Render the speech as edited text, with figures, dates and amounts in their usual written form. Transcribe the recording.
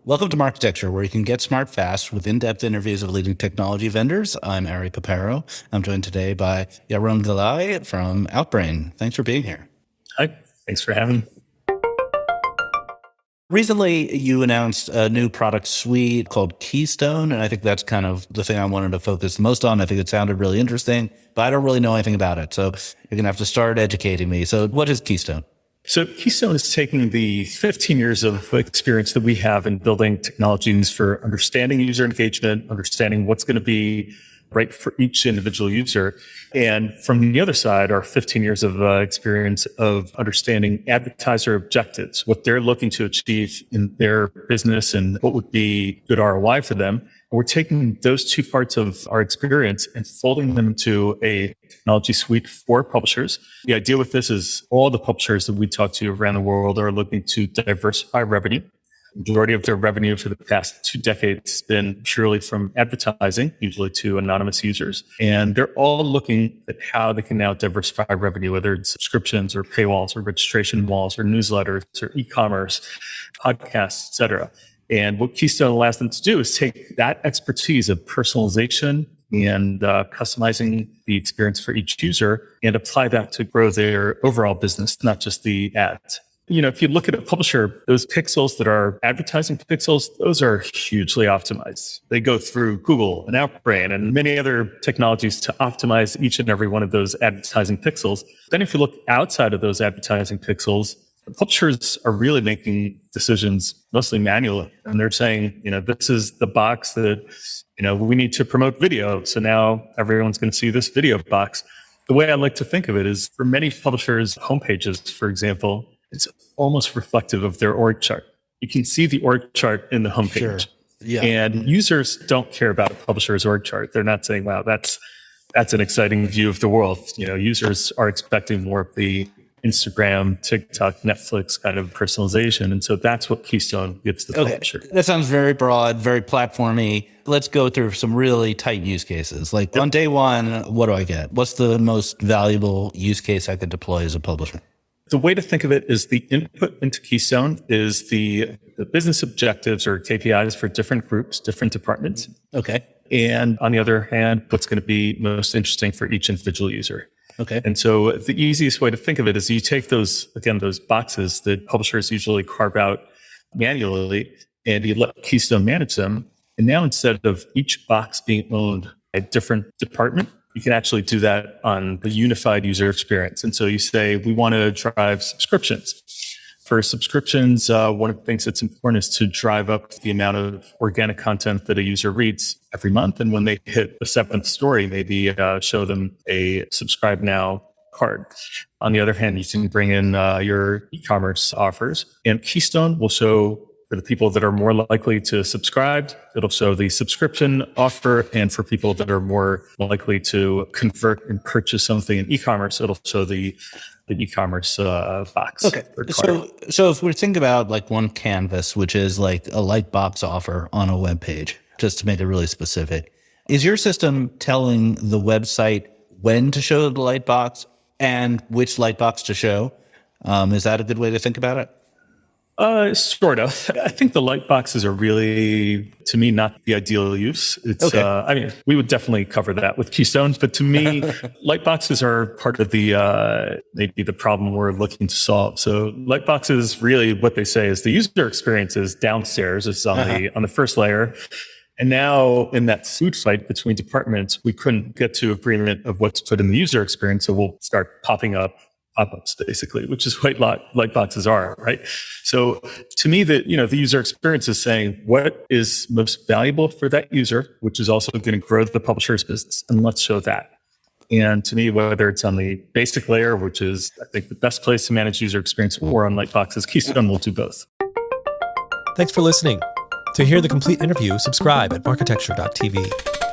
Welcome to Marketecture, where you can get smart fast with in-depth interviews of leading technology vendors. I'm Ari Paparo. I'm joined today by Yaron Galai from Outbrain. Thanks for being here. Hi, thanks for having me. Recently, you announced a new product suite called Keystone, and I think that's kind of the thing I wanted to focus most on. I think it sounded really interesting, but I don't really know anything about it. So you're going to have to start educating me. So what is Keystone? So Keystone is taking the 15 years of experience that we have in building technologies for understanding user engagement, understanding what's going to be right for each individual user. And from the other side, our 15 years of experience of understanding advertiser objectives, what they're looking to achieve in their business and what would be good ROI for them. We're taking those two parts of our experience and folding them into a technology suite for publishers. The idea with this is all the publishers that we talk to around the world are looking to diversify revenue. The majority of their revenue for the past 2 decades has been purely from advertising, usually to anonymous users. And they're all looking at how they can now diversify revenue, whether it's subscriptions or paywalls or registration walls or newsletters or e-commerce, podcasts, et cetera. And what Keystone allows them to do is take that expertise of personalization and customizing the experience for each user and apply that to grow their overall business, not just the ads. You know, if you look at a publisher, those pixels that are advertising pixels, those are hugely optimized. They go through Google and Outbrain and many other technologies to optimize each and every one of those advertising pixels. Then if you look outside of those advertising pixels, publishers are really making decisions mostly manually. And they're saying, you know, this is the box that, you know, we need to promote video. So now everyone's going to see this video box. The way I like to think of it is for many publishers' homepages, for example, it's almost reflective of their org chart. You can see the org chart in the homepage. Sure. Yeah. And users don't care about a publisher's org chart. They're not saying, wow, that's an exciting view of the world. You know, users are expecting more of the Instagram, TikTok, Netflix kind of personalization. And so that's what Keystone gives the publisher. That sounds very broad, very platformy. Let's go through some really tight use cases. Like on day one, what do I get? What's the most valuable use case I could deploy as a publisher? The way to think of it is the input into Keystone is the business objectives or KPIs for different groups, different departments. Okay. And on the other hand, what's going to be most interesting for each individual user. Okay. And so the easiest way to think of it is you take those boxes that publishers usually carve out manually, and you let Keystone manage them. And now instead of each box being owned by a different department, you can actually do that on the unified user experience. And so you say, we want to drive subscriptions. For subscriptions, one of the things that's important is to drive up the amount of organic content that a user reads every month. And when they hit a 7th story, maybe show them a subscribe now card. On the other hand, you can bring in your e-commerce offers, and Keystone will show for the people that are more likely to subscribe, it'll show the subscription offer. And for people that are more likely to convert and purchase something in e-commerce, it'll show the e-commerce box. Okay. So if we think about like one canvas, which is like a Lightbox offer on a web page, just to make it really specific, is your system telling the website when to show the Lightbox and which Lightbox to show? Is that a good way to think about it? Sort of. I think the light boxes are really, to me, not the ideal use. It's, okay. I mean, we would definitely cover that with Keystones, but to me, light boxes are part of the, maybe the problem we're looking to solve. So light boxes, really what they say is the user experience is downstairs, it's on the first layer. And now in that food fight between departments, we couldn't get to agreement of what's put in the user experience. So we'll start popping up pop-ups basically, which is what light boxes are, right? So to me, the user experience is saying what is most valuable for that user, which is also going to grow the publisher's business, and let's show that. And to me, whether it's on the basic layer, which is I think the best place to manage user experience, or on light boxes, Keystone will do both. Thanks for listening. To hear the complete interview, subscribe at marketecture.tv.